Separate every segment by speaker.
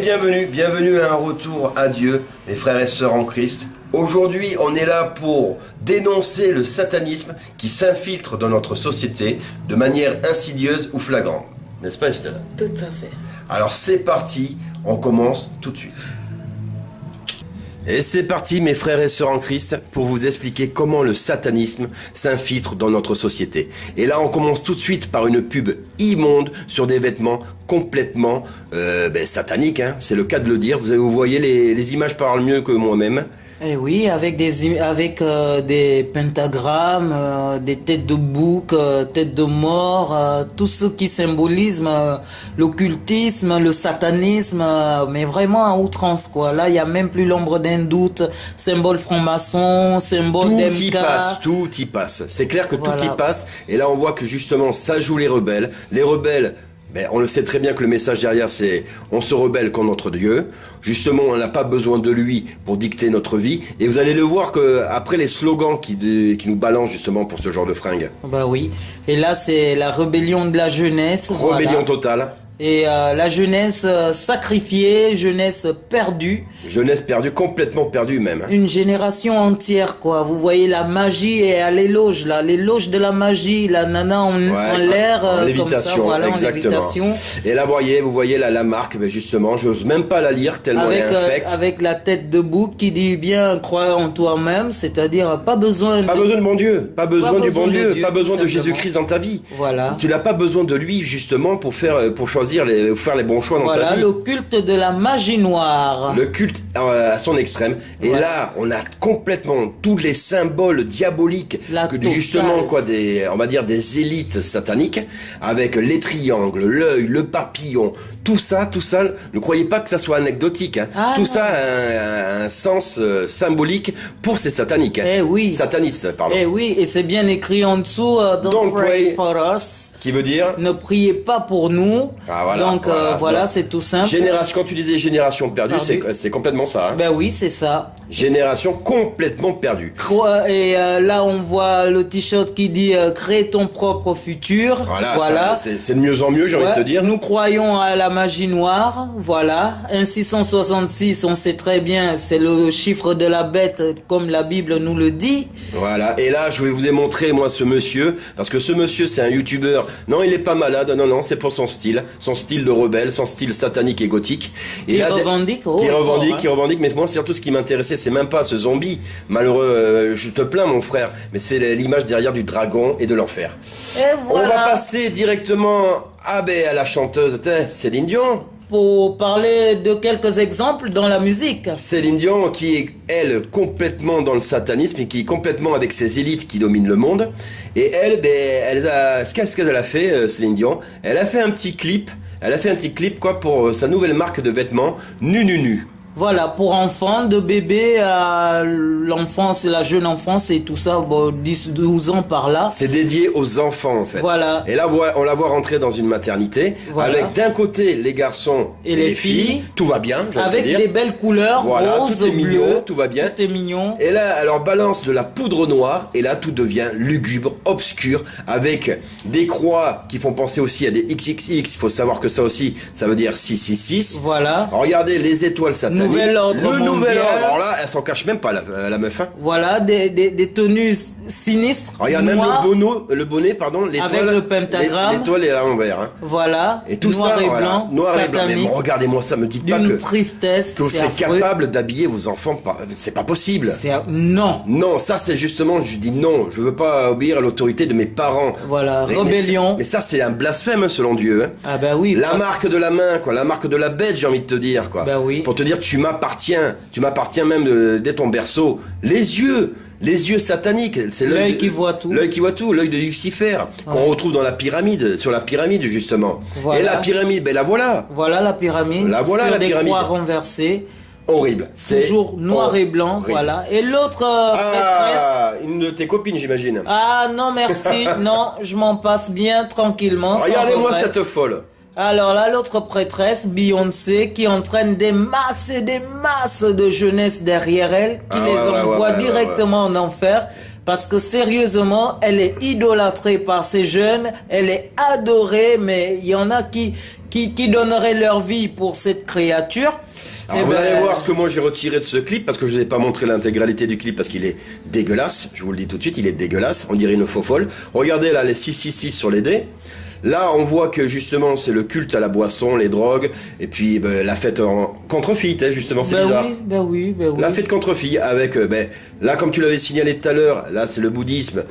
Speaker 1: bienvenue à un retour à Dieu, les frères et sœurs en Christ. Aujourd'hui, on est là pour dénoncer le satanisme qui s'infiltre dans notre société de manière insidieuse ou flagrante. N'est-ce pas, Estelle?
Speaker 2: Tout à fait.
Speaker 1: Alors c'est parti, on commence tout de suite. Et c'est parti, mes frères et sœurs en Christ, pour vous expliquer comment le satanisme s'infiltre dans notre société. Et là, on commence tout de suite par une pub immonde sur des vêtements complètement sataniques, hein. C'est le cas de le dire. Vous voyez, les images parlent mieux que moi-même.
Speaker 2: Eh oui, avec des pentagrammes, des têtes de bouc, têtes de mort, tout ce qui symbolise l'occultisme, le satanisme, mais vraiment à outrance, quoi. Là, il y a même plus l'ombre d'un doute. Symbole franc-maçon, symbole d'MK.
Speaker 1: Tout y passe. C'est clair que voilà. Tout y passe. Et là, on voit que justement, ça joue les rebelles. Les rebelles... on le sait très bien que le message derrière, c'est on se rebelle contre notre Dieu. Justement, on n'a pas besoin de lui pour dicter notre vie. Et vous allez le voir que après les slogans qui nous balancent justement pour ce genre de fringues.
Speaker 2: Bah oui. Et là, c'est la rébellion de la jeunesse.
Speaker 1: Rébellion totale.
Speaker 2: Et la jeunesse sacrifiée, jeunesse perdue.
Speaker 1: Jeunesse perdue, complètement perdue même.
Speaker 2: Une génération entière, quoi. Vous voyez, la magie est à l'éloge, là. L'éloge de la magie, la nana en l'air, comme ça, voilà,
Speaker 1: exactement.
Speaker 2: En lévitation.
Speaker 1: Et là, vous voyez la marque, justement, j'ose même pas la lire tellement elle est infecte.
Speaker 2: Avec la tête de bouc qui dit bien croire en toi-même, c'est-à-dire pas besoin
Speaker 1: de mon Dieu, pas besoin du bon Dieu, pas besoin de Jésus-Christ dans ta vie.
Speaker 2: Voilà.
Speaker 1: Tu n'as pas besoin de lui, justement, pour choisir faire les bons choix dans ta vie.
Speaker 2: Voilà, le culte de la magie noire.
Speaker 1: Le culte à son extrême. Et là, on a complètement tous les symboles diaboliques justement on va dire des élites sataniques, avec les triangles, l'œil, le papillon, tout ça, ne croyez pas que ça soit anecdotique, hein. Tout ça a un sens symbolique pour ces sataniques.
Speaker 2: Eh oui.
Speaker 1: Satanistes, pardon.
Speaker 2: Eh oui, et c'est bien écrit en dessous, don't pray for us.
Speaker 1: Qui veut dire?
Speaker 2: Ne priez pas pour nous.
Speaker 1: Ah, voilà,
Speaker 2: donc voilà, c'est tout simple.
Speaker 1: Quand tu disais génération perdue, c'est complètement ça. Hein.
Speaker 2: Ben oui, c'est ça.
Speaker 1: Génération complètement perdue.
Speaker 2: Et là, on voit le t-shirt qui dit crée ton propre futur.
Speaker 1: Voilà. C'est de mieux en mieux, j'ai envie de te dire.
Speaker 2: Nous croyons à la magie noire. Voilà. Un 666, on sait très bien, c'est le chiffre de la bête, comme la Bible nous le dit.
Speaker 1: Voilà. Et là, je vais vous montrer, moi, ce monsieur. Parce que ce monsieur, c'est un youtubeur. Non, il est pas malade. Non, c'est pour son style de rebelle, son style satanique et gothique. Et
Speaker 2: qui revendique,
Speaker 1: qui revendique. Mais moi, surtout, ce qui m'intéressait, c'est même pas ce zombie malheureux. Je te plains, mon frère, mais c'est l'image derrière du dragon et de l'enfer.
Speaker 2: Voilà.
Speaker 1: On va passer directement à la chanteuse Céline Dion.
Speaker 2: Pour parler de quelques exemples dans la musique.
Speaker 1: Céline Dion qui est, elle, complètement dans le satanisme et qui est complètement avec ses élites qui dominent le monde. Et elle, qu'est-ce qu'elle a fait, Céline Dion? Elle a fait un petit clip. Pour sa nouvelle marque de vêtements, Nu.
Speaker 2: Voilà, pour enfants, de bébé à l'enfance, la jeune enfance et tout ça, 10-12 ans par là.
Speaker 1: C'est dédié aux enfants en fait.
Speaker 2: Voilà.
Speaker 1: Et là, on la voit rentrer dans une maternité, avec d'un côté les garçons et les filles. Tout va bien,
Speaker 2: avec des belles couleurs, rose,
Speaker 1: tout est
Speaker 2: bleu,
Speaker 1: mignon, tout va bien.
Speaker 2: Tout est mignon.
Speaker 1: Et là, alors balance de la poudre noire, et là tout devient lugubre, obscur, avec des croix qui font penser aussi à des XXX. Il faut savoir que ça aussi, ça veut dire 666.
Speaker 2: Voilà.
Speaker 1: Alors, regardez les étoiles sataniques.
Speaker 2: Nouvel ordre mondial.
Speaker 1: Nouvel ordre. Alors là, elle s'en cache même pas, la meuf. Hein.
Speaker 2: Voilà, des tenues sinistres.
Speaker 1: Regarde, même le bonnet, l'étoile.
Speaker 2: Avec le pentagramme.
Speaker 1: L'étoile est à l'envers. Hein.
Speaker 2: Voilà.
Speaker 1: Et tout
Speaker 2: noir
Speaker 1: ça,
Speaker 2: et blanc.
Speaker 1: Noir
Speaker 2: satanique,
Speaker 1: et blanc. Mais regardez-moi ça, me dites pas
Speaker 2: d'une tristesse.
Speaker 1: Que vous serez capable d'habiller vos enfants. C'est pas possible.
Speaker 2: Non.
Speaker 1: Non, ça c'est justement, je dis non, je veux pas obéir à l'autorité de mes parents.
Speaker 2: Voilà, rébellion.
Speaker 1: Mais ça c'est un blasphème selon Dieu. Hein.
Speaker 2: Ah bah oui.
Speaker 1: La marque de la main, la marque de la bête, j'ai envie de te dire, quoi.
Speaker 2: Bah oui.
Speaker 1: Pour te dire, tu m'appartiens même dès ton berceau. Les yeux sataniques, c'est
Speaker 2: l'œil qui voit tout.
Speaker 1: L'œil qui voit tout, l'œil de Lucifer, qu'on retrouve dans la pyramide, sur la pyramide justement.
Speaker 2: Voilà.
Speaker 1: Et la pyramide, la voilà.
Speaker 2: Voilà la pyramide.
Speaker 1: La voilà
Speaker 2: sur
Speaker 1: la pyramide.
Speaker 2: Des croix renversées.
Speaker 1: Horrible.
Speaker 2: Toujours noir et blanc, horrible. Voilà. Et l'autre prêtresse...
Speaker 1: une de tes copines, j'imagine.
Speaker 2: Ah non, merci. Non, je m'en passe bien, tranquillement.
Speaker 1: Regardez-moi cette folle.
Speaker 2: Alors là, l'autre prêtresse, Beyoncé, qui entraîne des masses et des masses de jeunesse derrière elle, qui envoie directement en enfer. Parce que sérieusement, elle est idolâtrée par ces jeunes, elle est adorée, mais il y en a qui qui donneraient leur vie pour cette créature.
Speaker 1: Alors vous allez voir ce que moi j'ai retiré de ce clip, parce que je ne vous ai pas montré l'intégralité du clip parce qu'il est dégueulasse, je vous le dis tout de suite, il est dégueulasse, on dirait une faux folle. Regardez là les 666 sur les dés. Là, on voit que justement, c'est le culte à la boisson, les drogues, et puis la fête contre filles, justement, c'est bizarre.
Speaker 2: Oui.
Speaker 1: La fête contre filles, avec, là, comme tu l'avais signalé tout à l'heure, là, c'est le bouddhisme,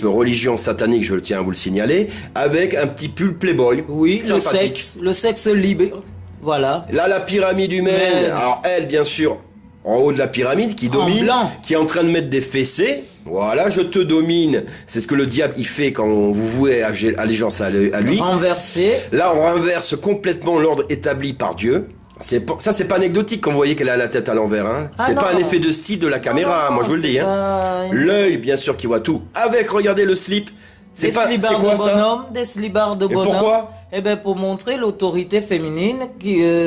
Speaker 1: religion satanique, je le tiens à vous le signaler, avec un petit pull Playboy.
Speaker 2: Oui, le sexe libre, voilà.
Speaker 1: Là, la pyramide humaine, alors elle, bien sûr, en haut de la pyramide, qui domine, qui est en train de mettre des fessées. Voilà, je te domine. C'est ce que le diable il fait quand vous vouez allégeance à lui.
Speaker 2: Renverser.
Speaker 1: Là, on renverse complètement l'ordre établi par Dieu. Ça, c'est pas anecdotique quand vous voyez qu'elle a la tête à l'envers. Hein. C'est pas un effet de style de la caméra, moi je vous le dis. Hein. L'œil, bien sûr, qui voit tout. Avec, regardez le slip.
Speaker 2: C'est des slibards de bonhomme.
Speaker 1: Et pourquoi?
Speaker 2: Eh ben pour montrer l'autorité féminine,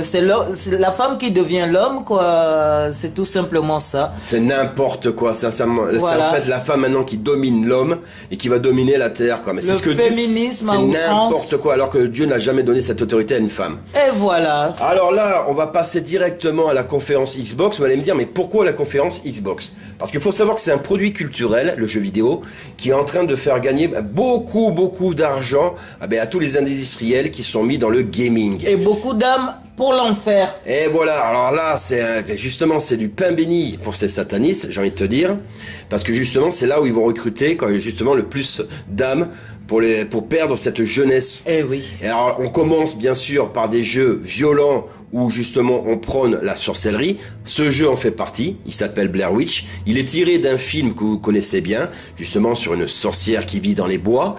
Speaker 2: c'est la femme qui devient l'homme, quoi. C'est tout simplement ça.
Speaker 1: C'est n'importe quoi, sincèrement.
Speaker 2: Voilà.
Speaker 1: C'est en fait la femme maintenant qui domine l'homme et qui va dominer la terre, quoi. Mais
Speaker 2: le féminisme à outrance.
Speaker 1: C'est n'importe quoi, alors que Dieu n'a jamais donné cette autorité à une femme.
Speaker 2: Et voilà.
Speaker 1: Alors là, on va passer directement à la conférence Xbox. Vous allez me dire, mais pourquoi la conférence Xbox? Parce qu'il faut savoir que c'est un produit culturel, le jeu vidéo, qui est en train de faire gagner beaucoup d'argent à tous les industriels qui sont mis dans le gaming.
Speaker 2: Et beaucoup d'âmes pour l'enfer.
Speaker 1: Et voilà, alors là, justement, c'est du pain béni pour ces satanistes, j'ai envie de te dire, parce que justement, c'est là où ils vont recruter justement le plus d'âmes pour perdre cette jeunesse.
Speaker 2: Eh oui.
Speaker 1: Et alors, on commence bien sûr par des jeux violents où justement on prône la sorcellerie. Ce jeu en fait partie, il s'appelle Blair Witch. Il est tiré d'un film que vous connaissez bien, justement sur une sorcière qui vit dans les bois.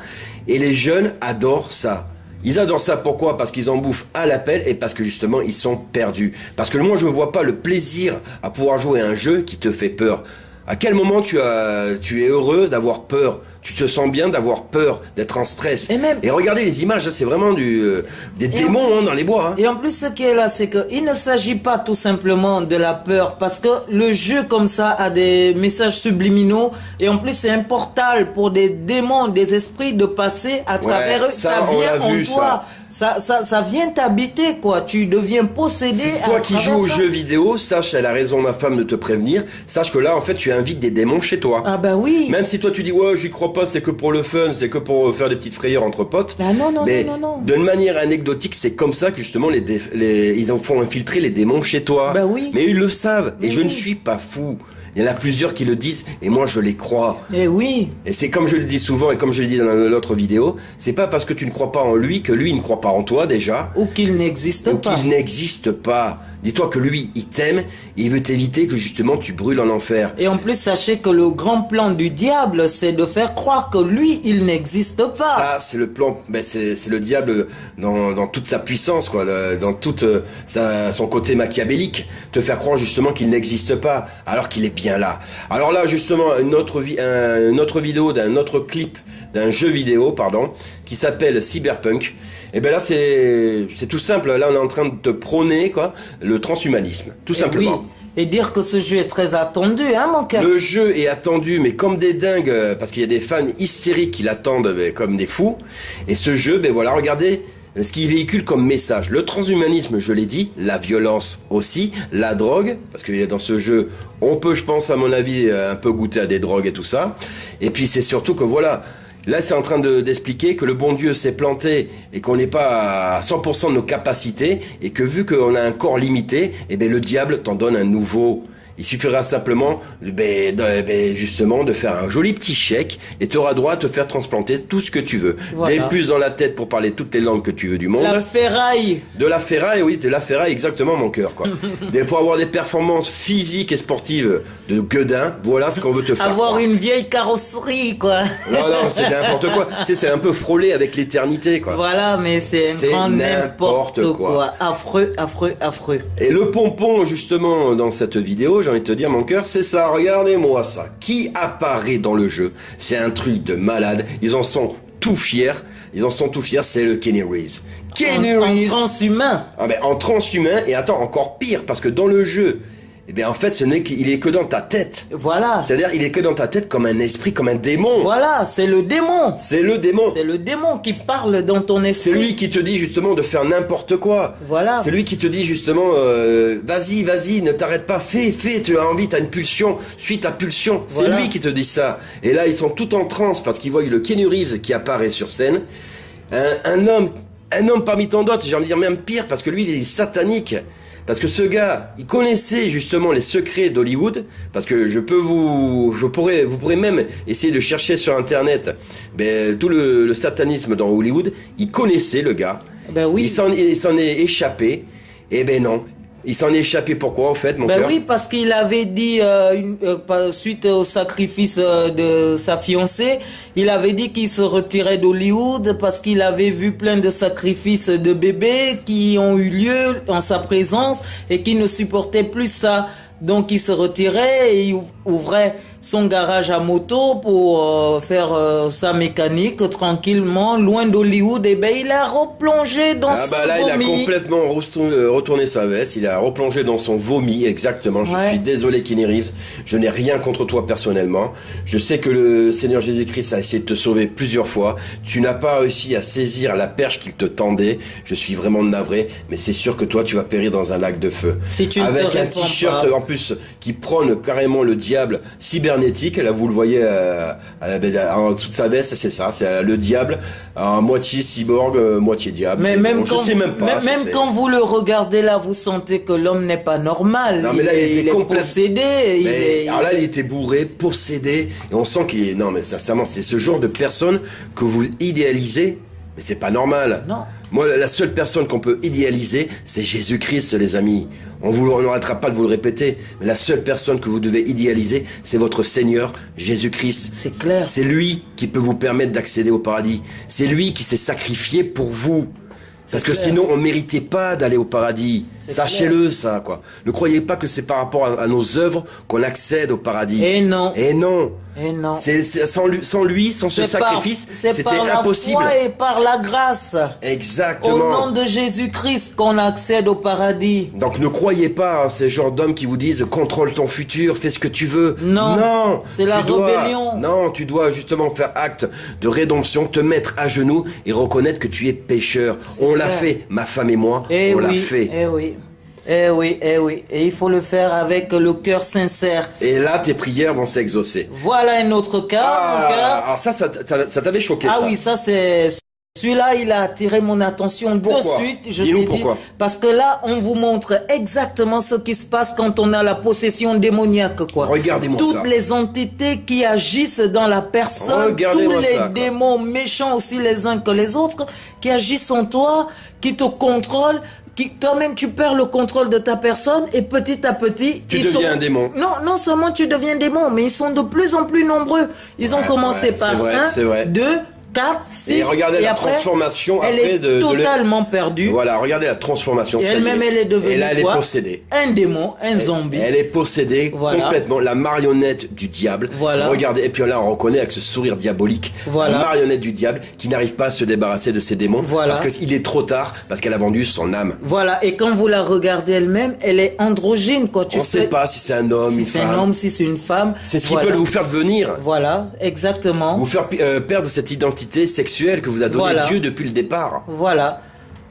Speaker 1: Et les jeunes adorent ça. Ils adorent ça, pourquoi? Parce qu'ils en bouffent à l'appel et parce que justement ils sont perdus. Parce que moi je ne vois pas le plaisir à pouvoir jouer à un jeu qui te fait peur. À quel moment tu es heureux d'avoir peur? Tu te sens bien d'avoir peur, d'être en stress. Et regardez les images, c'est vraiment des démons dans les bois. Hein.
Speaker 2: Et en plus, ce qui est là, c'est qu'il ne s'agit pas tout simplement de la peur, parce que le jeu comme ça a des messages subliminaux, et en plus c'est un portal pour des démons, des esprits de passer à travers eux. Ça vient en toi. Ça vient t'habiter, quoi. Tu deviens possédé.
Speaker 1: C'est toi qui joues aux jeux vidéo, sache, elle a raison ma femme de te prévenir, sache que là en fait tu invites des démons chez toi.
Speaker 2: Ah bah oui.
Speaker 1: Même si toi tu dis ouais j'y crois pas, c'est que pour le fun, c'est que pour faire des petites frayeurs entre potes.
Speaker 2: Ah non.
Speaker 1: D'une manière anecdotique, c'est comme ça que justement ils en font infiltrer les démons chez toi.
Speaker 2: Bah oui.
Speaker 1: Mais ils le savent, et je ne suis pas fou. Il y en a plusieurs qui le disent, et moi je les crois.
Speaker 2: Et oui.
Speaker 1: Et c'est comme je le dis souvent, et comme je l'ai dit dans l'autre vidéo, c'est pas parce que tu ne crois pas en lui que lui ne croit pas en toi déjà.
Speaker 2: Ou qu'il n'existe pas.
Speaker 1: Ou qu'il n'existe pas. Dis-toi que lui, il t'aime, et il veut t'éviter que justement tu brûles en enfer.
Speaker 2: Et en plus, sachez que le grand plan du diable, c'est de faire croire que lui, il n'existe pas.
Speaker 1: Ça, c'est le plan, c'est le diable dans toute sa puissance, quoi, dans toute son côté machiavélique, te faire croire justement qu'il n'existe pas, alors qu'il est bien là. Alors là, justement, une autre vidéo d'un autre clip d'un jeu vidéo, qui s'appelle Cyberpunk. Et ben là c'est tout simple, là on est en train de te prôner le transhumanisme, tout simplement.
Speaker 2: Oui. Et dire que ce jeu est très attendu, hein mon cœur.
Speaker 1: Le jeu est attendu, mais comme des dingues, parce qu'il y a des fans hystériques qui l'attendent comme des fous. Et ce jeu, voilà, regardez ce qu'il véhicule comme message. Le transhumanisme, je l'ai dit, la violence aussi, la drogue, parce que dans ce jeu, on peut, je pense, à mon avis, un peu goûter à des drogues et tout ça. Et puis c'est surtout que voilà... Là, c'est en train d'expliquer que le bon Dieu s'est planté et qu'on n'est pas à 100% de nos capacités et que vu qu'on a un corps limité, le diable t'en donne un nouveau. Il suffira simplement, justement, de faire un joli petit chèque et tu auras droit à te faire transplanter tout ce que tu veux.
Speaker 2: Voilà.
Speaker 1: Des puces dans la tête pour parler toutes les langues que tu veux du monde.
Speaker 2: La ferraille.
Speaker 1: De la ferraille, oui, de la ferraille, exactement, mon cœur, quoi. Pour avoir des performances physiques et sportives de gueudin, voilà ce qu'on veut te faire.
Speaker 2: Avoir une vieille carrosserie, quoi.
Speaker 1: Non, c'est n'importe quoi. Tu sais, c'est un peu frôlé avec l'éternité, quoi.
Speaker 2: Voilà, mais c'est un grand n'importe quoi. Affreux.
Speaker 1: Et le pompon, justement, dans cette vidéo, j'ai envie de te dire, mon cœur, c'est ça. Regardez-moi ça. Qui apparaît dans le jeu? C'est un truc de malade. Ils en sont tout fiers. C'est le Keanu Reeves.
Speaker 2: En transhumain.
Speaker 1: En transhumain. Et attends, encore pire, parce que dans le jeu, Eh bien, en fait, ce n'est qu'il est que dans ta tête.
Speaker 2: Voilà.
Speaker 1: C'est-à-dire, il est que dans ta tête comme un esprit, comme un démon.
Speaker 2: Voilà, c'est le démon.
Speaker 1: C'est le démon.
Speaker 2: C'est le démon qui parle dans ton esprit.
Speaker 1: C'est lui qui te dit justement de faire n'importe quoi.
Speaker 2: Voilà.
Speaker 1: C'est lui qui te dit justement, vas-y, ne t'arrête pas, fais, tu as envie, t'as une pulsion, suis ta pulsion.
Speaker 2: Voilà.
Speaker 1: C'est lui qui te dit ça. Et là, ils sont tout en transe parce qu'ils voient le Keanu Reeves qui apparaît sur scène. Un homme parmi tant d'autres, j'ai envie de dire même pire, parce que lui, il est satanique. Parce que ce gars, il connaissait justement les secrets d'Hollywood, parce que vous pourrez même essayer de chercher sur Internet, tout le satanisme dans Hollywood, il connaissait le gars.
Speaker 2: Ben oui.
Speaker 1: Il s'en est échappé. Eh ben non. Il s'en est échappé pourquoi, en fait, mon cœur?
Speaker 2: Oui, parce qu'il avait dit, suite au sacrifice de sa fiancée, il avait dit qu'il se retirait d'Hollywood parce qu'il avait vu plein de sacrifices de bébés qui ont eu lieu en sa présence et qui ne supportait plus ça. Donc il se retirait et il ouvrait son garage à moto pour faire sa mécanique tranquillement, loin d'Hollywood. Et ben il a replongé dans son vomi.
Speaker 1: Il a complètement retourné sa veste, il a replongé dans son vomi, exactement. Je suis désolé, Keanu Reeves, je n'ai rien contre toi personnellement. Je sais que le Seigneur Jésus-Christ a essayé de te sauver plusieurs fois. Tu n'as pas réussi à saisir la perche qu'il te tendait. Je suis vraiment navré, mais c'est sûr que toi tu vas périr dans un lac de feu.
Speaker 2: Si tu
Speaker 1: avec un t-shirt en plus qui prône carrément le diable cybernétique. Là, vous le voyez en dessous de sa veste, c'est ça, c'est le diable, moitié cyborg, moitié diable.
Speaker 2: Mais même quand vous le regardez là, vous sentez que l'homme n'est pas normal.
Speaker 1: Non, mais là, il est
Speaker 2: possédé.
Speaker 1: Alors là, il était bourré, possédé, et on sent qu'il est. Non, mais sincèrement, c'est ce genre de personne que vous idéalisez. Mais c'est pas normal.
Speaker 2: Non.
Speaker 1: Moi, la seule personne qu'on peut idéaliser, c'est Jésus-Christ, les amis. On n'arrêtera pas de vous le répéter. Mais la seule personne que vous devez idéaliser, c'est votre Seigneur, Jésus-Christ.
Speaker 2: C'est clair.
Speaker 1: C'est lui qui peut vous permettre d'accéder au paradis. C'est lui qui s'est sacrifié pour vous. Parce que sinon, on ne méritait pas d'aller au paradis. Sachez-le, ça, quoi. Ne croyez pas que c'est par rapport à nos œuvres qu'on accède au paradis.
Speaker 2: Et non.
Speaker 1: Et non.
Speaker 2: Et non.
Speaker 1: Sans lui, sans ce sacrifice, c'était impossible.
Speaker 2: C'est par la foi et par la grâce.
Speaker 1: Exactement.
Speaker 2: Au nom de Jésus-Christ qu'on accède au paradis.
Speaker 1: Donc ne croyez pas à ces genres d'hommes qui vous disent contrôle ton futur, fais ce que tu veux.
Speaker 2: Non.
Speaker 1: Non.
Speaker 2: C'est la rébellion.
Speaker 1: Non, tu dois justement faire acte de rédemption, te mettre à genoux et reconnaître que tu es pécheur. On l'a fait, ma femme et moi, on l'a fait.
Speaker 2: Eh oui. Eh oui. Et il faut le faire avec le cœur sincère.
Speaker 1: Et là, tes prières vont s'exaucer.
Speaker 2: Voilà un autre cas, mon cœur.
Speaker 1: Alors ça t'avait choqué, ça.
Speaker 2: Ah oui, ça c'est... Celui-là, il a attiré mon attention de suite. Je t'ai dit, parce que là, on vous montre exactement ce qui se passe quand on a la possession démoniaque, quoi.
Speaker 1: Regardez-moi ça.
Speaker 2: Toutes les entités qui agissent dans la personne, tous les démons méchants aussi les uns que les autres, qui agissent en toi, qui te contrôlent, toi-même tu perds le contrôle de ta personne et petit à petit
Speaker 1: tu deviens un démon.
Speaker 2: Non seulement tu deviens démon, mais ils sont de plus en plus nombreux. Ils ont commencé par 1, 2, 4, 6
Speaker 1: et regardez la
Speaker 2: après,
Speaker 1: transformation
Speaker 2: elle
Speaker 1: après
Speaker 2: est totalement perdue.
Speaker 1: Voilà, regardez la transformation.
Speaker 2: Et elle-même, elle est devenue
Speaker 1: et là, elle est possédée.
Speaker 2: Un démon, un zombie.
Speaker 1: Elle est possédée complètement, la marionnette du diable.
Speaker 2: Voilà.
Speaker 1: Regardez, et puis là, on reconnaît avec ce sourire diabolique, la marionnette du diable qui n'arrive pas à se débarrasser de ses démons. Parce qu'il est trop tard, parce qu'elle a vendu son âme.
Speaker 2: Voilà, et quand vous la regardez elle-même, elle est androgyne, quoi.
Speaker 1: On ne sait pas si c'est un homme,
Speaker 2: si c'est un homme, si c'est une femme.
Speaker 1: C'est ce qu'ils veulent vous faire devenir.
Speaker 2: Voilà, exactement.
Speaker 1: Vous faire perdre cette identité sexuelle que vous a donné Dieu depuis le départ.
Speaker 2: Voilà.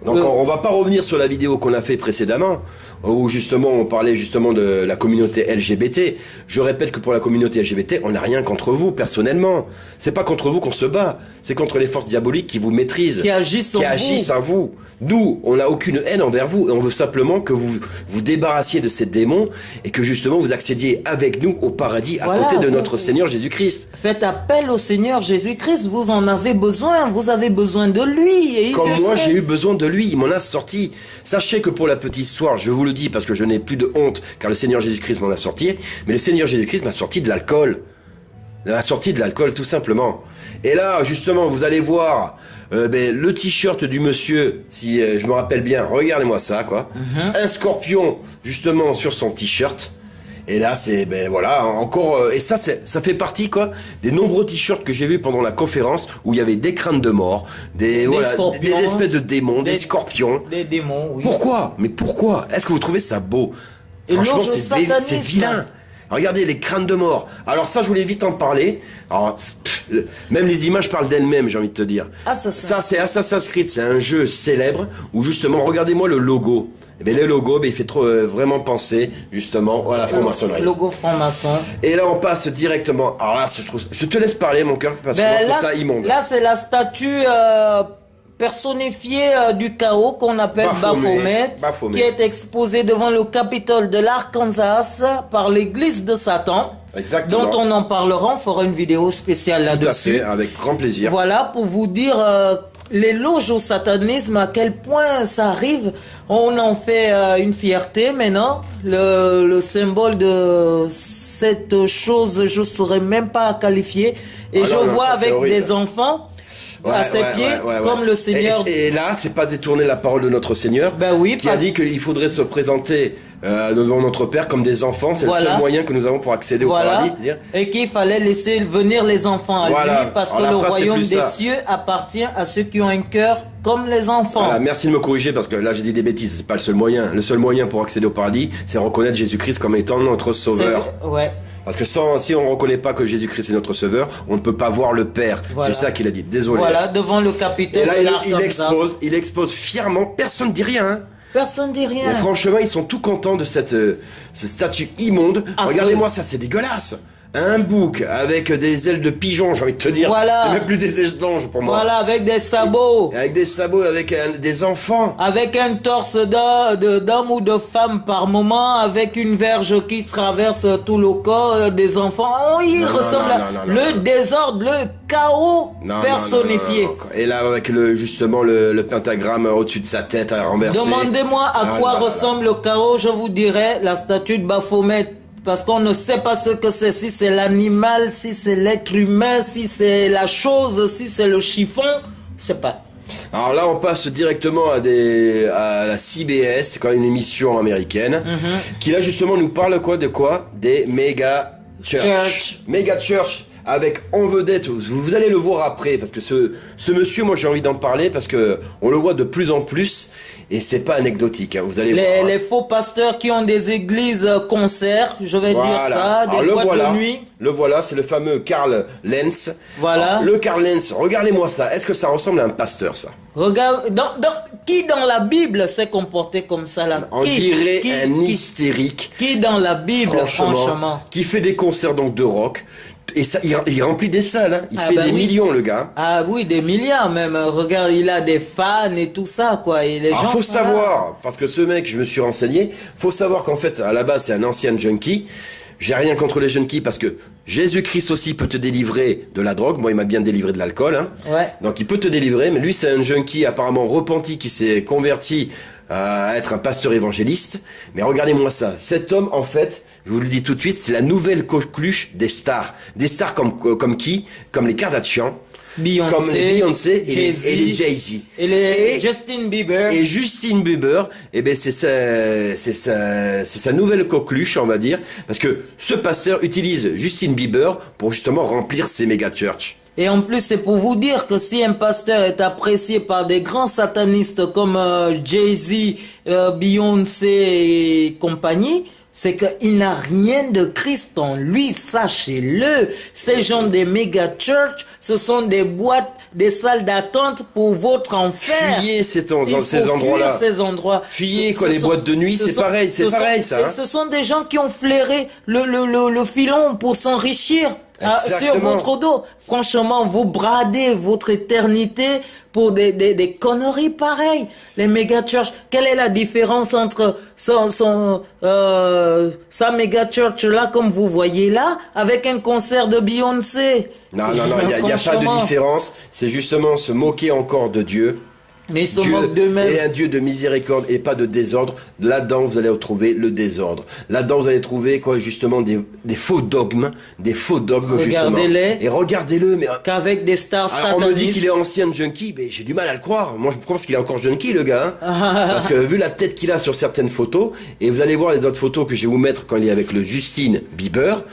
Speaker 1: Donc on va pas revenir sur la vidéo qu'on a fait précédemment, où justement on parlait justement de la communauté LGBT. Je répète que pour la communauté LGBT, on n'a rien contre vous personnellement. C'est pas contre vous qu'on se bat, c'est contre les forces diaboliques qui vous maîtrisent,
Speaker 2: qui agissent
Speaker 1: en vous. Nous, on n'a aucune haine envers vous, et on veut simplement que vous vous débarrassiez de ces démons et que justement vous accédiez avec nous au paradis à côté de notre Seigneur Jésus-Christ.
Speaker 2: Faites appel au Seigneur Jésus-Christ, vous en avez besoin, vous avez besoin de lui. Et
Speaker 1: comme moi j'ai eu besoin de lui, il m'en a sorti. Sachez que pour la petite histoire, je vous le dis parce que je n'ai plus de honte, car le Seigneur Jésus-Christ m'en a sorti, mais le Seigneur Jésus-Christ m'a sorti de l'alcool. Il m'a sorti de l'alcool tout simplement. Et là, justement, vous allez voir le t-shirt du monsieur, si je me rappelle bien, regardez-moi ça, quoi. Un scorpion, justement, sur son t-shirt. Et là, c'est, voilà, encore... et ça fait partie, quoi, des nombreux t-shirts que j'ai vus pendant la conférence, où il y avait des crânes de mort, des espèces de démons, des scorpions.
Speaker 2: Des démons, oui.
Speaker 1: Pourquoi? Mais pourquoi? Est-ce que vous trouvez ça beau?
Speaker 2: Et
Speaker 1: franchement,
Speaker 2: satanisme.
Speaker 1: c'est vilain. Regardez les crânes de mort. Alors ça, je voulais vite en parler. Alors, même les images parlent d'elles-mêmes, j'ai envie de te dire. Ça, c'est Assassin's Creed. C'est un jeu célèbre où justement, regardez-moi le logo. Eh bien, le logo, il fait vraiment penser justement à la franc-maçonnerie.
Speaker 2: Le logo franc-maçon.
Speaker 1: Et là, on passe directement. Alors là, je te laisse parler, mon cœur, parce que je trouve ça immonde.
Speaker 2: Là, c'est la statue personnifiée du chaos qu'on appelle Baphomet, qui est exposée devant le Capitole de l'Arkansas par l'église de Satan.
Speaker 1: Exactement.
Speaker 2: Dont on en parlera, on fera une vidéo spéciale là-dessus.
Speaker 1: Tout à fait, avec grand plaisir.
Speaker 2: Voilà, pour vous dire l'éloge au satanisme, à quel point ça arrive. On en fait une fierté maintenant. Le symbole de cette chose, je ne saurais même pas la qualifier. Et je vois avec des enfants à ses pieds, comme le Seigneur.
Speaker 1: Et là, c'est pas détourner la parole de notre Seigneur, qui a dit qu'il faudrait se présenter devant notre Père comme des enfants. C'est le seul moyen que nous avons pour accéder au paradis.
Speaker 2: Et qu'il fallait laisser venir les enfants à lui, parce que le royaume des cieux appartient à ceux qui ont un cœur comme les enfants.
Speaker 1: Voilà, merci de me corriger, parce que là j'ai dit des bêtises. C'est pas le seul moyen. Le seul moyen pour accéder au paradis, c'est reconnaître Jésus-Christ comme étant notre sauveur. Parce que si on ne reconnaît pas que Jésus-Christ est notre sauveur, on ne peut pas voir le Père. C'est ça qu'il a dit. Désolé.
Speaker 2: Voilà, devant le Capitole de l'Arkansas.
Speaker 1: Il expose fièrement. Personne ne dit rien. Hein.
Speaker 2: Personne ne dit rien.
Speaker 1: Et franchement, ils sont tout contents de cette statue immonde. Regardez-moi ça, c'est dégueulasse. Un bouc avec des ailes de pigeon, j'ai envie de te dire. C'est même plus des ailes d'ange pour moi.
Speaker 2: Voilà, avec des sabots.
Speaker 1: Avec des sabots, avec des enfants.
Speaker 2: Avec un torse d'homme ou de femme par moment, avec une verge qui traverse tout le corps des enfants. Il ressemble à le désordre, le chaos personnifié.
Speaker 1: Et là, avec justement le pentagramme au-dessus de sa tête à renverser.
Speaker 2: Demandez-moi à quoi ressemble le chaos, je vous dirai la statue de Baphomet. Parce qu'on ne sait pas ce que c'est, si c'est l'animal, si c'est l'être humain, si c'est la chose, si c'est le chiffon, je sais pas.
Speaker 1: Alors là, on passe directement à la CBS, c'est quand même une émission américaine, qui là justement nous parle des méga church. Méga church. Avec en vedette, vous allez le voir après, parce que ce monsieur, moi j'ai envie d'en parler, parce que on le voit de plus en plus, et c'est pas anecdotique, hein, vous allez voir.
Speaker 2: Les faux pasteurs qui ont des églises concerts, je vais dire ça, des boîtes de nuit.
Speaker 1: Le voilà, c'est le fameux Carl Lentz.
Speaker 2: Voilà.
Speaker 1: Alors, le Carl Lentz, regardez-moi ça, est-ce que ça ressemble à un pasteur, ça?
Speaker 2: Regarde, qui dans la Bible s'est comporté comme ça là?
Speaker 1: On dirait un hystérique.
Speaker 2: Qui dans la Bible, franchement?
Speaker 1: Qui fait des concerts donc de rock. Et ça, il remplit des salles, hein. Il fait des millions, le gars.
Speaker 2: Ah oui, des milliards même. Regarde, il a des fans et tout ça, quoi. Et les gens
Speaker 1: faut savoir, parce que ce mec, je me suis renseigné, faut savoir qu'en fait, à la base, c'est un ancien junkie. J'ai rien contre les junkies, parce que Jésus-Christ aussi peut te délivrer de la drogue. Moi, il m'a bien délivré de l'alcool, hein. Donc, il peut te délivrer, mais lui, c'est un junkie apparemment repenti qui s'est converti à être un pasteur évangéliste. Mais regardez-moi ça. Cet homme, en fait, je vous le dis tout de suite, c'est la nouvelle coqueluche des stars. Des stars comme qui? Comme les Kardashian. Comme les Beyoncé et les Jay-Z.
Speaker 2: Et les Justin Bieber.
Speaker 1: Et Justin Bieber, eh ben c'est sa nouvelle coqueluche, on va dire. Parce que ce pasteur utilise Justin Bieber pour justement remplir ses méga church.
Speaker 2: Et en plus, c'est pour vous dire que si un pasteur est apprécié par des grands satanistes comme Jay-Z, Beyoncé et compagnie, c'est qu'il n'a rien de Christ en lui, sachez-le. Ces gens des méga church, ce sont des boîtes, des salles d'attente pour votre enfer.
Speaker 1: Fuyez ces endroits-là. Fuyez les boîtes de nuit, c'est pareil, ça.
Speaker 2: Ce sont des gens qui ont flairé le filon pour s'enrichir. Sur votre dos. Franchement, vous bradez votre éternité pour des conneries pareilles. Les méga church. Quelle est la différence entre sa méga church là, comme vous voyez là, avec un concert de Beyoncé?
Speaker 1: Non, il n'y a pas de différence. C'est justement se moquer encore de Dieu.
Speaker 2: Mais ils se moquent d'eux-mêmes.
Speaker 1: Et un Dieu de miséricorde et pas de désordre. Là-dedans, vous allez retrouver le désordre. Là-dedans, vous allez trouver justement des faux dogmes. Des faux dogmes,
Speaker 2: regardez-les.
Speaker 1: Et regardez-le. Mais
Speaker 2: qu'avec des stars satanistes.
Speaker 1: On me dit qu'il est ancien junkie, mais j'ai du mal à le croire. Moi, je pense qu'il est encore junkie, le gars. Hein. Parce que vu la tête qu'il a sur certaines photos, et vous allez voir les autres photos que je vais vous mettre quand il est avec le Justin Bieber,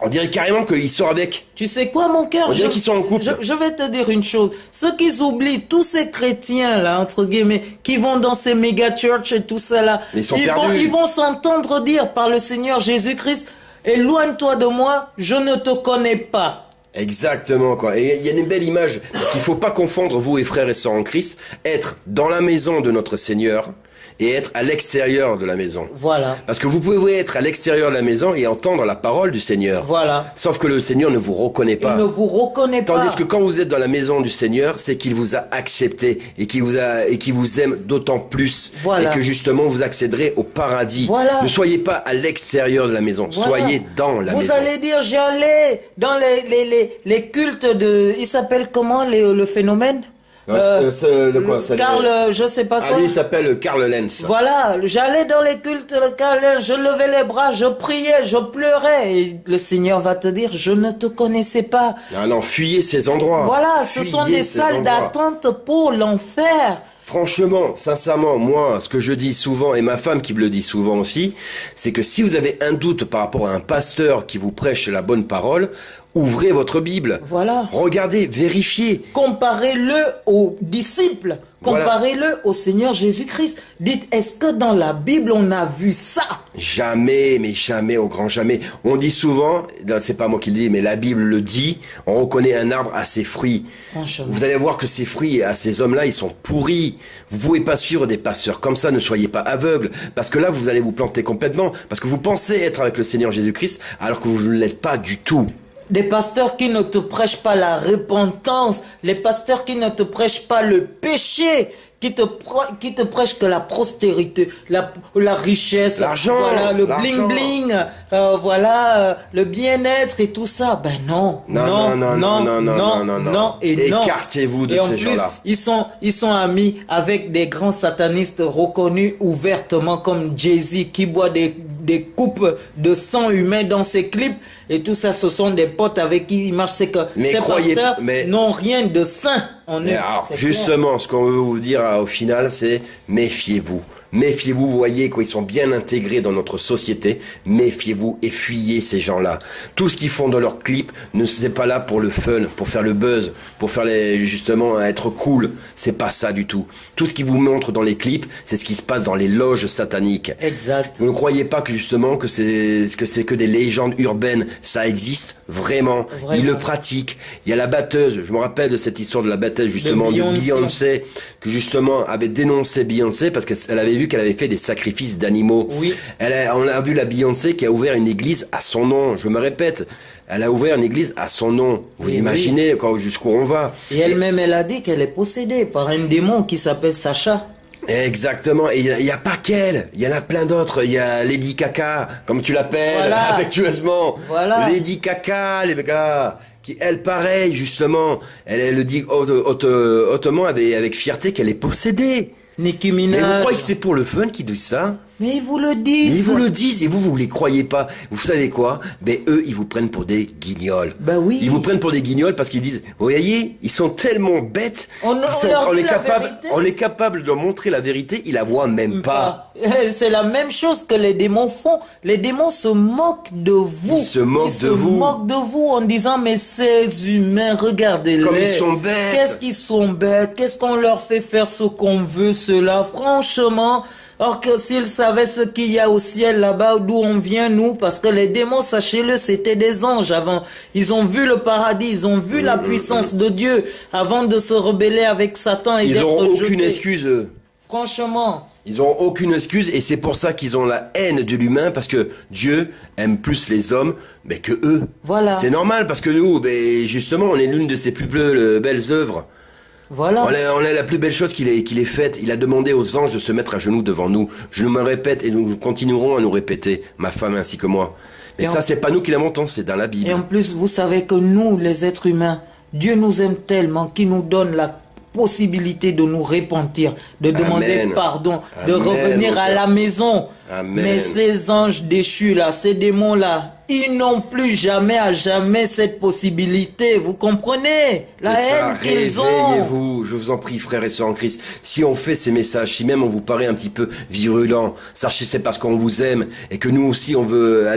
Speaker 1: On dirait carrément qu'il sort avec.
Speaker 2: Tu sais quoi, mon cœur?
Speaker 1: On dirait qu'ils sont en couple.
Speaker 2: Je vais te dire une chose. Ceux qu'ils oublient, tous ces chrétiens, là, entre guillemets, qui vont dans ces méga church et tout ça, là, ils vont s'entendre dire par le Seigneur Jésus-Christ, éloigne-toi de moi, je ne te connais pas.
Speaker 1: Exactement, quoi. Et il y a une belle image. Parce qu'il faut pas confondre, vous et frères et sœurs en Christ, être dans la maison de notre Seigneur et être à l'extérieur de la maison.
Speaker 2: Voilà.
Speaker 1: Parce que vous pouvez être à l'extérieur de la maison et entendre la parole du Seigneur.
Speaker 2: Voilà.
Speaker 1: Sauf que le Seigneur ne vous reconnaît pas.
Speaker 2: Il ne vous reconnaît pas.
Speaker 1: Tandis que quand vous êtes dans la maison du Seigneur, c'est qu'il vous a accepté et qu'il vous aime d'autant plus.
Speaker 2: Voilà.
Speaker 1: Et que justement vous accéderez au paradis.
Speaker 2: Voilà.
Speaker 1: Ne soyez pas à l'extérieur de la maison.
Speaker 2: Voilà.
Speaker 1: Soyez dans la maison.
Speaker 2: Vous allez dire, j'allais dans les cultes de... Il s'appelle comment le phénomène? Karl, je sais pas quoi.
Speaker 1: Lui, il s'appelle Karl Lenz.
Speaker 2: Voilà, j'allais dans les cultes de Karl Lenz, je levais les bras, je priais, je pleurais. Et le Seigneur va te dire, je ne te connaissais pas.
Speaker 1: Ah non, fuyez ces endroits.
Speaker 2: Voilà, ce sont des salles d'attente pour l'enfer.
Speaker 1: Franchement, sincèrement, moi, ce que je dis souvent, et ma femme qui me le dit souvent aussi, c'est que si vous avez un doute par rapport à un pasteur qui vous prêche la bonne parole, ouvrez votre Bible.
Speaker 2: Voilà.
Speaker 1: Regardez, vérifiez.
Speaker 2: Comparez-le aux disciples. Comparez-le au Seigneur Jésus-Christ. Dites, est-ce que dans la Bible on a vu ça?
Speaker 1: Jamais, mais jamais, au grand jamais. On dit souvent, c'est pas moi qui le dis, mais la Bible le dit, on reconnaît un arbre à ses fruits.
Speaker 2: Franchement.
Speaker 1: Vous allez voir que ces fruits, à ces hommes-là, ils sont pourris. Vous pouvez pas suivre des pasteurs comme ça, ne soyez pas aveugles. Parce que là, vous allez vous planter complètement. Parce que vous pensez être avec le Seigneur Jésus-Christ, alors que vous ne l'êtes pas du tout.
Speaker 2: Des pasteurs qui ne te prêchent pas la repentance, les pasteurs qui ne te prêchent pas le péché, qui te prêchent que la prospérité, la richesse,
Speaker 1: l'argent,
Speaker 2: voilà, le bling bling, voilà, le bien-être et tout ça. Ben non, non.
Speaker 1: Écartez-vous de ces gens-là.
Speaker 2: Ils sont amis avec des grands satanistes reconnus ouvertement comme Jay-Z qui boit des coupes de sang humain dans ses clips. Et tout ça, ce sont des potes avec qui ils marchent. C'est que ces pasteurs n'ont rien de saint en eux.
Speaker 1: Alors, justement, ce qu'on veut vous dire au final, c'est méfiez-vous. Méfiez-vous, vous voyez quoi, ils sont bien intégrés dans notre société. Méfiez-vous et fuyez ces gens-là. Tout ce qu'ils font dans leurs clips, ne c'est pas là pour le fun, pour faire le buzz, pour faire justement être cool. C'est pas ça du tout. Tout ce qu'ils vous montrent dans les clips, c'est ce qui se passe dans les loges sataniques.
Speaker 2: Exact.
Speaker 1: Vous ne croyez pas que justement que c'est que des légendes urbaines. Ça existe vraiment. Ils le pratiquent. Il y a la batteuse. Je me rappelle de cette histoire de la batteuse justement de Beyoncé, que justement avait dénoncé Beyoncé parce qu'elle avait vu qu'elle avait fait des sacrifices d'animaux.
Speaker 2: Oui.
Speaker 1: On a vu la Beyoncé qui a ouvert une église à son nom. Je me répète, elle a ouvert une église à son nom. Vous imaginez jusqu'où on va.
Speaker 2: Et elle-même, elle a dit qu'elle est possédée par un démon qui s'appelle Sacha.
Speaker 1: Exactement. Et il y a pas qu'elle. Il y en a plein d'autres. Il y a Lady Caca, comme tu l'appelles affectueusement.
Speaker 2: Voilà.
Speaker 1: Lady Caca, les gars. Qui, elle, pareil, justement. Elle le dit hautement avec fierté qu'elle est possédée.
Speaker 2: Nicki Minaj.
Speaker 1: Mais vous croyez que c'est pour le fun qu'ils disent ça?
Speaker 2: Mais ils vous le disent.
Speaker 1: Mais ils vous le disent et vous les croyez pas. Vous savez quoi? Ben eux, ils vous prennent pour des guignols.
Speaker 2: Ben oui.
Speaker 1: Ils vous prennent pour des guignols parce qu'ils disent, vous voyez, ils sont tellement bêtes. On est capable de leur montrer la vérité, ils la voient même pas.
Speaker 2: C'est la même chose que les démons font. Les démons se moquent de vous.
Speaker 1: Ils se moquent de vous
Speaker 2: en disant, mais ces humains, regardez-les.
Speaker 1: Comme ils sont bêtes.
Speaker 2: Qu'est-ce qu'ils sont bêtes? Qu'est-ce qu'on leur fait faire ce qu'on veut, cela? Franchement. Or que s'ils savaient ce qu'il y a au ciel là-bas, d'où on vient nous, parce que les démons, sachez-le, c'était des anges avant. Ils ont vu le paradis, ils ont vu la puissance de Dieu avant de se rebeller avec Satan et d'être jetés.
Speaker 1: Ils n'ont aucune excuse, eux.
Speaker 2: Franchement.
Speaker 1: Ils n'ont aucune excuse et c'est pour ça qu'ils ont la haine de l'humain parce que Dieu aime plus les hommes que eux.
Speaker 2: Voilà.
Speaker 1: C'est normal parce que nous, justement, on est l'une de ses plus belles œuvres.
Speaker 2: Voilà.
Speaker 1: On est la plus belle chose qu'il ait faite. Il a demandé aux anges de se mettre à genoux devant nous. Je me répète et nous continuerons à nous répéter, ma femme ainsi que moi. Mais ça, c'est pas nous qui l'inventons, c'est dans la Bible.
Speaker 2: Et en plus, vous savez que nous, les êtres humains, Dieu nous aime tellement qu'il nous donne la possibilité de nous repentir, de demander pardon, de revenir à la maison.
Speaker 1: Amen.
Speaker 2: Mais ces anges déchus là, ces démons là, ils n'ont plus jamais à jamais cette possibilité. Vous comprenez la haine qu'ils ont.
Speaker 1: Réveillez-vous, je vous en prie, frères et sœurs en Christ. Si on fait ces messages, si même on vous paraît un petit peu virulent, sachez c'est parce qu'on vous aime et que nous aussi on veut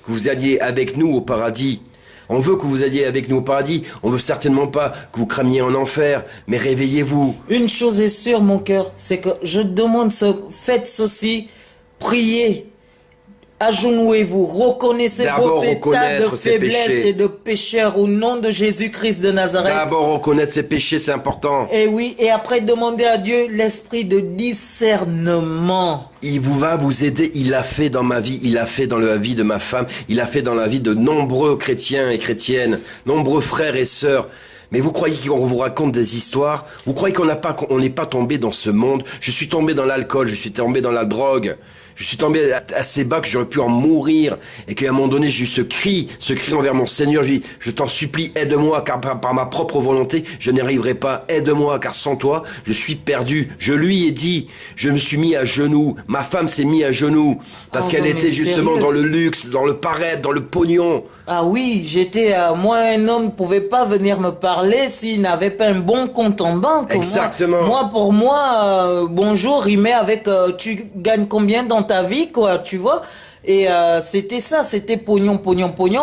Speaker 1: que vous alliez avec nous au paradis. On veut que vous alliez avec nous au paradis. On veut certainement pas que vous cramiez en enfer. Mais réveillez-vous.
Speaker 2: Une chose est sûre, mon cœur, c'est que je demande, faites ceci, priez. Agenouez-vous, reconnaissez votre état de faiblesse et de pécheur au nom de Jésus-Christ de Nazareth.
Speaker 1: D'abord reconnaître ses péchés, c'est important.
Speaker 2: Et oui, et après demander à Dieu l'esprit de discernement.
Speaker 1: Il va vous aider, il l'a fait dans ma vie, il l'a fait dans la vie de ma femme, il l'a fait dans la vie de nombreux chrétiens et chrétiennes, nombreux frères et sœurs. Mais vous croyez qu'on vous raconte des histoires? Vous croyez qu'on n'est pas tombé dans ce monde? Je suis tombé dans l'alcool, je suis tombé dans la drogue. Je suis tombé assez bas que j'aurais pu en mourir et qu'à un moment donné j'ai eu ce cri envers mon Seigneur. Je dis, je t'en supplie, aide-moi car par ma propre volonté je n'y arriverai pas. Aide-moi car sans toi je suis perdu. Je lui ai dit, je me suis mis à genoux. Ma femme s'est mise à genoux parce qu'elle était justement dans le luxe, dans le paraître, dans le pognon.
Speaker 2: Ah oui, moi un homme ne pouvait pas venir me parler s'il n'avait pas un bon compte en banque.
Speaker 1: Exactement.
Speaker 2: Moi pour moi, bonjour, il met avec, tu gagnes combien dans ta vie, quoi, tu vois. Et c'était ça, c'était pognon,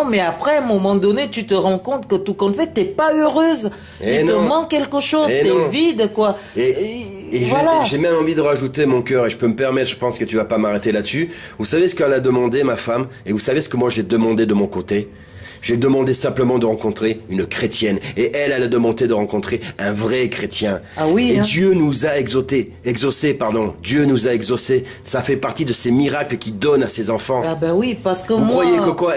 Speaker 2: mais après, à un moment donné, tu te rends compte que tout compte fait, t'es pas heureuse. Il te manque quelque chose, t'es vide, quoi.
Speaker 1: Et voilà. J'ai même envie de rajouter mon cœur, et je peux me permettre, je pense que tu vas pas m'arrêter là-dessus. Vous savez ce qu'elle a demandé, ma femme, et vous savez ce que moi j'ai demandé de mon côté? J'ai demandé simplement de rencontrer une chrétienne. Et elle a demandé de rencontrer un vrai chrétien.
Speaker 2: Ah oui.
Speaker 1: Et Dieu nous a exaucés. Dieu nous a exaucés. Ça fait partie de ces miracles qu'il donne à ses enfants.
Speaker 2: Ah ben oui, parce que
Speaker 1: Vous croyez que quoi?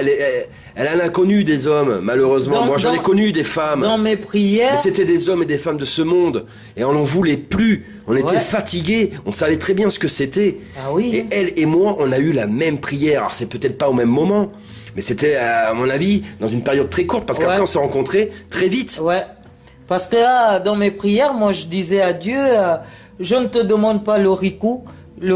Speaker 1: Elle en a connu des hommes, malheureusement. Moi, j'en ai connu des femmes.
Speaker 2: Dans mes prières.
Speaker 1: Mais c'était des hommes et des femmes de ce monde. Et on n'en voulait plus. On était fatigués. On savait très bien ce que c'était.
Speaker 2: Ah oui.
Speaker 1: Et elle et moi, on a eu la même prière. Alors, c'est peut-être pas au même moment. Mais c'était, à mon avis, dans une période très courte, parce qu'après on s'est rencontrés très vite.
Speaker 2: Ouais. Parce que là, dans mes prières, moi je disais à Dieu, je ne te demande pas le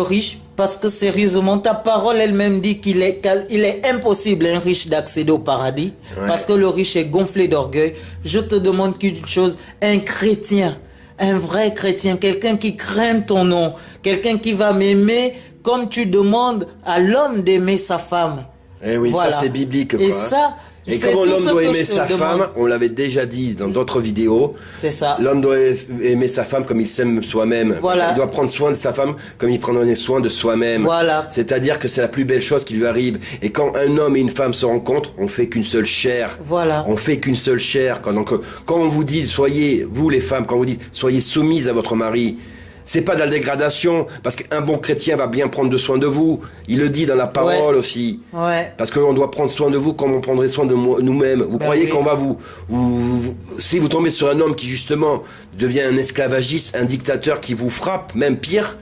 Speaker 2: riche, parce que sérieusement, ta parole elle-même dit qu'il est impossible un riche d'accéder au paradis, parce que le riche est gonflé d'orgueil. Je te demande qu'une chose, un chrétien, un vrai chrétien, quelqu'un qui craint ton nom, quelqu'un qui va m'aimer comme tu demandes à l'homme d'aimer sa femme.
Speaker 1: Eh oui, voilà. Ça c'est biblique, quoi.
Speaker 2: Et ça,
Speaker 1: et comment l'homme doit aimer sa femme, on l'avait déjà dit dans d'autres vidéos.
Speaker 2: C'est ça.
Speaker 1: L'homme doit aimer sa femme comme il s'aime soi-même.
Speaker 2: Voilà.
Speaker 1: Il doit prendre soin de sa femme comme il prendrait soin de soi-même.
Speaker 2: Voilà.
Speaker 1: C'est-à-dire que c'est la plus belle chose qui lui arrive. Et quand un homme et une femme se rencontrent, on fait qu'une seule chair.
Speaker 2: Voilà.
Speaker 1: On fait qu'une seule chair. Donc, quand on vous dit, vous les femmes, quand on vous dit, soyez soumises à votre mari, c'est pas de la dégradation, parce qu'un bon chrétien va bien prendre soin de vous. Il le dit dans la parole aussi.
Speaker 2: Ouais.
Speaker 1: Parce qu'on doit prendre soin de vous comme on prendrait soin de nous-mêmes. Vous croyez qu'on va si vous tombez sur un homme qui justement devient un esclavagiste, un dictateur qui vous frappe, même pire,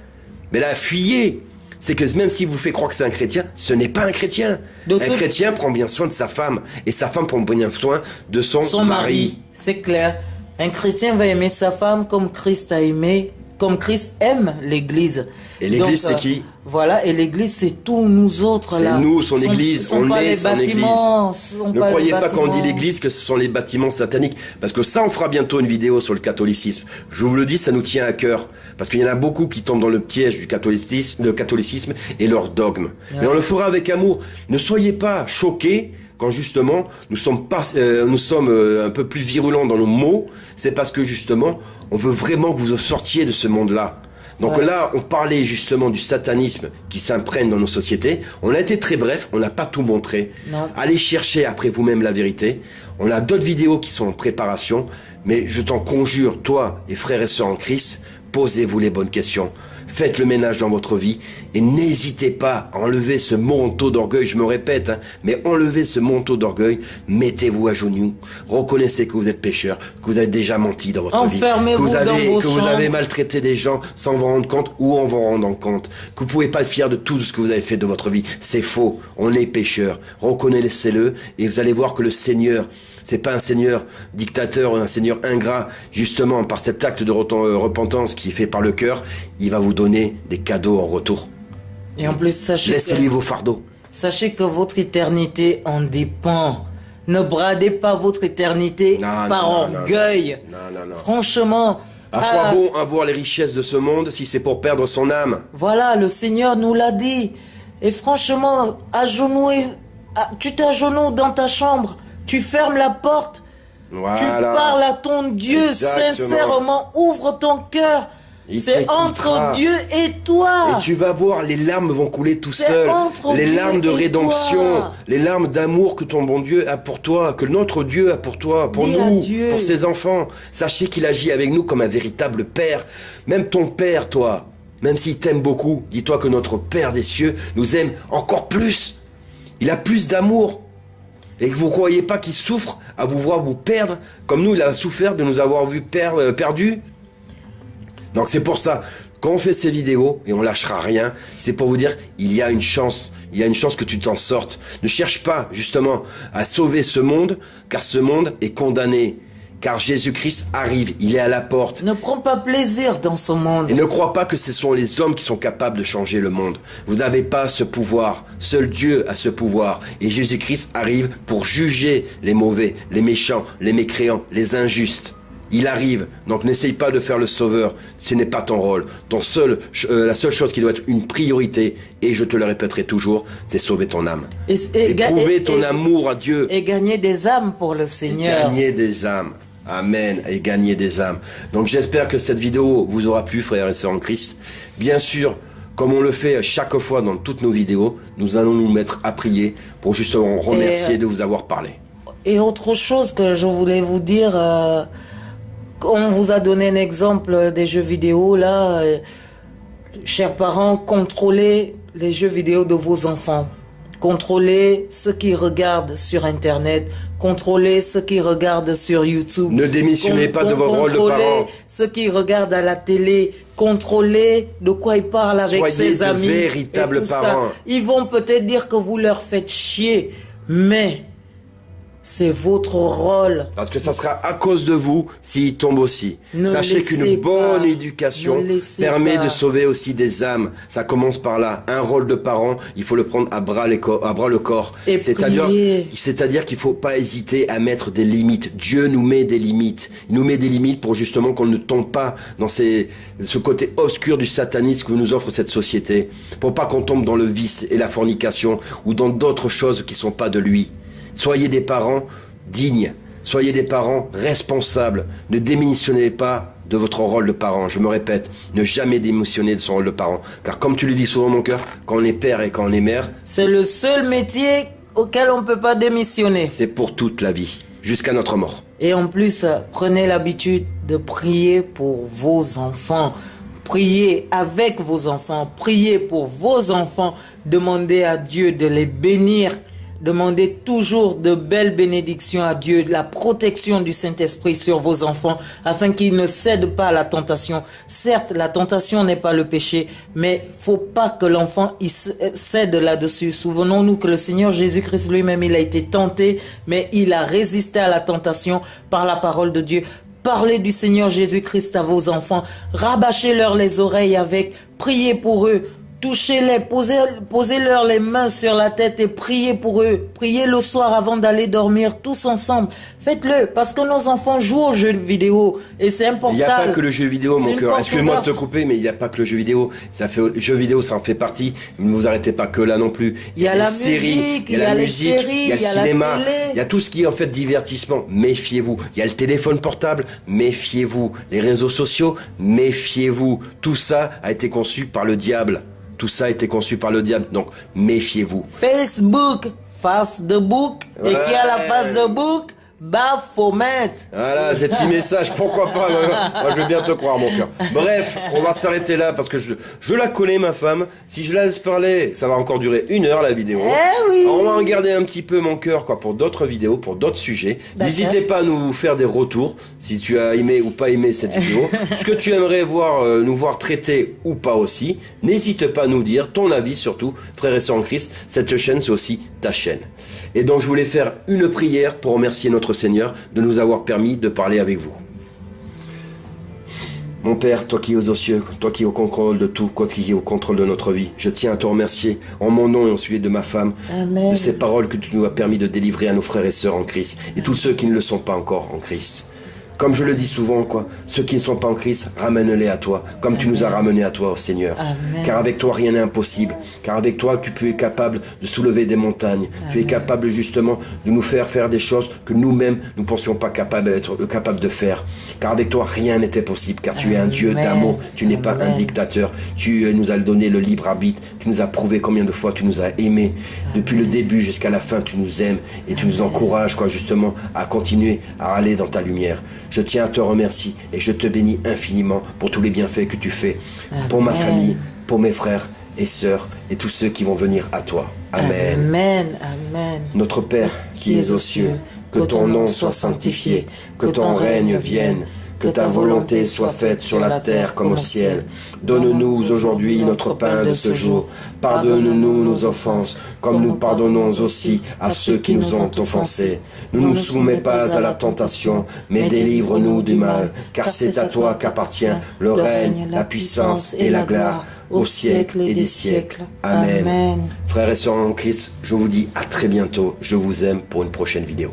Speaker 1: mais là, fuyez. C'est que même s'il vous fait croire que c'est un chrétien, ce n'est pas un chrétien. Chrétien prend bien soin de sa femme, et sa femme prend bien soin de son mari.
Speaker 2: C'est clair. Un chrétien va aimer sa femme comme Christ a aimé, comme Christ aime l'Église.
Speaker 1: Et l'Église, c'est qui?
Speaker 2: Voilà, et l'Église, c'est tous nous autres là.
Speaker 1: C'est nous, son Église, on est son Église. Ne croyez pas quand on dit l'Église que ce sont les bâtiments sataniques, parce que ça, on fera bientôt une vidéo sur le catholicisme. Je vous le dis, ça nous tient à cœur, parce qu'il y en a beaucoup qui tombent dans le piège du catholicisme et leur dogme. Ouais. Mais on le fera avec amour. Ne soyez pas choqués quand justement nous sommes un peu plus virulents dans nos mots. C'est parce que justement on veut vraiment que vous sortiez de ce monde-là. Donc là, on parlait justement du satanisme qui s'imprègne dans nos sociétés. On a été très bref, on n'a pas tout montré. Non. Allez chercher après vous-même la vérité. On a d'autres vidéos qui sont en préparation, mais je t'en conjure, toi et frères et sœurs en Christ, posez-vous les bonnes questions. Faites le ménage dans votre vie et n'hésitez pas à enlever ce manteau d'orgueil, je me répète, mais enlevez ce manteau d'orgueil, mettez-vous à genoux, reconnaissez que vous êtes pécheur, que vous avez déjà menti dans votre vie, que vous avez maltraité des gens sans vous rendre compte ou en vous rendant compte, que vous pouvez pas être fier de tout ce que vous avez fait de votre vie. C'est faux, on est pécheur, reconnaissez-le et vous allez voir que le Seigneur, c'est pas un Seigneur dictateur, un Seigneur ingrat, justement par cet acte de repentance qui est fait par le cœur, il va vous donner des cadeaux en retour.
Speaker 2: Et en plus, sachez
Speaker 1: laissez-lui vos fardeaux.
Speaker 2: Sachez que votre éternité en dépend. Ne bradez pas votre éternité par orgueil.
Speaker 1: Non.
Speaker 2: Franchement...
Speaker 1: À quoi bon avoir les richesses de ce monde si c'est pour perdre son âme?
Speaker 2: Voilà, le Seigneur nous l'a dit. Et franchement, tu t'agenouilles dans ta chambre, tu fermes la porte,
Speaker 1: voilà.
Speaker 2: Tu parles à ton Dieu. Exactement. Sincèrement, ouvre ton cœur. C'est entre Dieu et toi.
Speaker 1: Et tu vas voir, les larmes vont couler tout seul. Les larmes de rédemption, les larmes d'amour que ton bon Dieu a pour toi, que notre Dieu a pour toi, pour nous, pour ses enfants. Sachez qu'il agit avec nous comme un véritable Père. Même ton Père, toi, même s'il t'aime beaucoup, dis-toi que notre Père des cieux nous aime encore plus. Il a plus d'amour. Et que vous ne croyez pas qu'il souffre à vous voir vous perdre, comme nous, il a souffert de nous avoir vus perdus. Donc c'est pour ça, quand on fait ces vidéos, et on lâchera rien, c'est pour vous dire, il y a une chance que tu t'en sortes. Ne cherche pas, justement, à sauver ce monde, car ce monde est condamné. Car Jésus-Christ arrive, il est à la porte.
Speaker 2: Ne prends pas plaisir dans ce monde.
Speaker 1: Et ne crois pas que ce sont les hommes qui sont capables de changer le monde. Vous n'avez pas ce pouvoir. Seul Dieu a ce pouvoir. Et Jésus-Christ arrive pour juger les mauvais, les méchants, les mécréants, les injustes. Il arrive, donc n'essaye pas de faire le sauveur, ce n'est pas ton rôle. La seule chose qui doit être une priorité, et je te le répéterai toujours, c'est sauver ton âme. Et prouver ton amour à Dieu.
Speaker 2: Et gagner des âmes pour le Seigneur.
Speaker 1: Gagner des âmes. Amen. Et gagner des âmes. Donc j'espère que cette vidéo vous aura plu, frères et sœurs en Christ. Bien sûr, comme on le fait chaque fois dans toutes nos vidéos, nous allons nous mettre à prier pour justement remercier de vous avoir parlé.
Speaker 2: Et autre chose que je voulais vous dire... On vous a donné un exemple des jeux vidéo, là. Chers parents, contrôlez les jeux vidéo de vos enfants. Contrôlez ceux qui regardent sur Internet. Contrôlez ceux qui regardent sur YouTube.
Speaker 1: Ne démissionnez pas de vos rôles de parents.
Speaker 2: Contrôlez ceux qui regardent à la télé. Contrôlez de quoi ils parlent avec ses amis.
Speaker 1: Soyez de véritables parents.
Speaker 2: Ils vont peut-être dire que vous leur faites chier, mais... c'est votre rôle.
Speaker 1: Parce que ça sera à cause de vous s'il tombe aussi. Sachez qu'une bonne éducation permet de sauver aussi des âmes. Ça commence par là. Un rôle de parent, il faut le prendre à bras le corps. C'est-à-dire qu'il ne faut pas hésiter à mettre des limites. Dieu nous met des limites. Il nous met des limites pour justement qu'on ne tombe pas dans ce côté obscur du satanisme que nous offre cette société. Pour pas qu'on tombe dans le vice et la fornication ou dans d'autres choses qui ne sont pas de lui. Soyez des parents dignes, soyez des parents responsables. Ne démissionnez pas de votre rôle de parent. Je me répète, ne jamais démissionner de son rôle de parent. Car comme tu le dis souvent, mon cœur, quand on est père et quand on est mère...
Speaker 2: c'est le seul métier auquel on ne peut pas démissionner.
Speaker 1: C'est pour toute la vie, jusqu'à notre mort.
Speaker 2: Et en plus, prenez l'habitude de prier pour vos enfants. Priez avec vos enfants, priez pour vos enfants. Demandez à Dieu de les bénir. Demandez toujours de belles bénédictions à Dieu, de la protection du Saint-Esprit sur vos enfants, afin qu'ils ne cèdent pas à la tentation. Certes, la tentation n'est pas le péché, mais faut pas que l'enfant cède là-dessus. Souvenons-nous que le Seigneur Jésus-Christ lui-même, il a été tenté, mais il a résisté à la tentation par la parole de Dieu. Parlez du Seigneur Jésus-Christ à vos enfants, rabâchez-leur les oreilles avec, priez pour eux. Touchez-les, posez-leur les mains sur la tête et priez pour eux. Priez le soir avant d'aller dormir tous ensemble. Faites-le parce que nos enfants jouent aux jeux vidéo et c'est important. Il
Speaker 1: n'y a pas que le jeu vidéo, mon cœur. Excuse-moi de te couper, mais il n'y a pas que le jeu vidéo. Jeu vidéo, ça en fait partie. Ne vous arrêtez pas que là non plus.
Speaker 2: Il y a la musique, il y a les séries,
Speaker 1: il y a le cinéma, il y a tout ce qui est en fait divertissement. Méfiez-vous. Il y a le téléphone portable, méfiez-vous. Les réseaux sociaux, méfiez-vous. Tout ça a été conçu par le diable. Tout ça a été conçu par le diable, donc méfiez-vous.
Speaker 2: Facebook, face de book, et qui a la face de book, bah faut mettre.
Speaker 1: Voilà, ces petits messages, pourquoi pas. Moi je veux bien te croire, mon cœur. Bref, on va s'arrêter là parce que je la connais, ma femme. Si je la laisse parler, ça va encore durer 1 heure la vidéo.
Speaker 2: Eh oui.
Speaker 1: On va en garder un petit peu, mon cœur, quoi, pour d'autres vidéos, pour d'autres sujets. N'hésitez pas à nous faire des retours si tu as aimé ou pas aimé cette vidéo. Ce que tu aimerais nous voir traiter ou pas aussi. N'hésite pas à nous dire ton avis surtout, frères et sœurs en Christ. Cette chaîne, c'est aussi ta chaîne. Et donc je voulais faire une prière pour remercier notre Seigneur de nous avoir permis de parler avec vous. Mon Père, toi qui es aux cieux, toi qui es au contrôle de tout, toi qui es au contrôle de notre vie, je tiens à te remercier en mon nom et en celui de ma femme,
Speaker 3: Amen.
Speaker 1: de ces paroles que tu nous as permis de délivrer à nos frères et sœurs en Christ, et tous ceux qui ne le sont pas encore en Christ. Comme je le dis souvent, ceux qui ne sont pas en Christ, ramène-les à toi, comme tu nous as ramenés à toi, oh Seigneur.
Speaker 3: Amen.
Speaker 1: Car avec toi, rien n'est impossible. Car avec toi, tu es capable de soulever des montagnes. Amen. Tu es capable justement de nous faire des choses que nous-mêmes, nous ne pensions pas capables de faire. Car avec toi, rien n'était possible. Car tu es un Dieu d'amour. Tu n'es pas un dictateur. Tu nous as donné le libre arbitre. Tu nous as prouvé combien de fois tu nous as aimés. Depuis le début jusqu'à la fin, tu nous aimes. Et tu nous encourages, justement, à continuer à aller dans ta lumière. Je tiens à te remercier et je te bénis infiniment pour tous les bienfaits que tu fais, pour ma famille, pour mes frères et sœurs et tous ceux qui vont venir à toi. Amen.
Speaker 3: Amen. Amen.
Speaker 1: Notre Père qui es aux cieux, que ton nom soit sanctifié, que ton règne vienne, que ta volonté soit faite sur la terre comme au ciel. Donne-nous aujourd'hui notre pain de ce jour. Pardonne-nous nos offenses, comme nous pardonnons aussi à ceux qui nous ont offensés. Ne nous soumets pas à la tentation, mais délivre-nous du mal, car c'est à toi qu'appartient le règne, la puissance et la gloire, au siècle et des siècles. Amen. Frères et sœurs en Christ, je vous dis à très bientôt. Je vous aime pour une prochaine vidéo.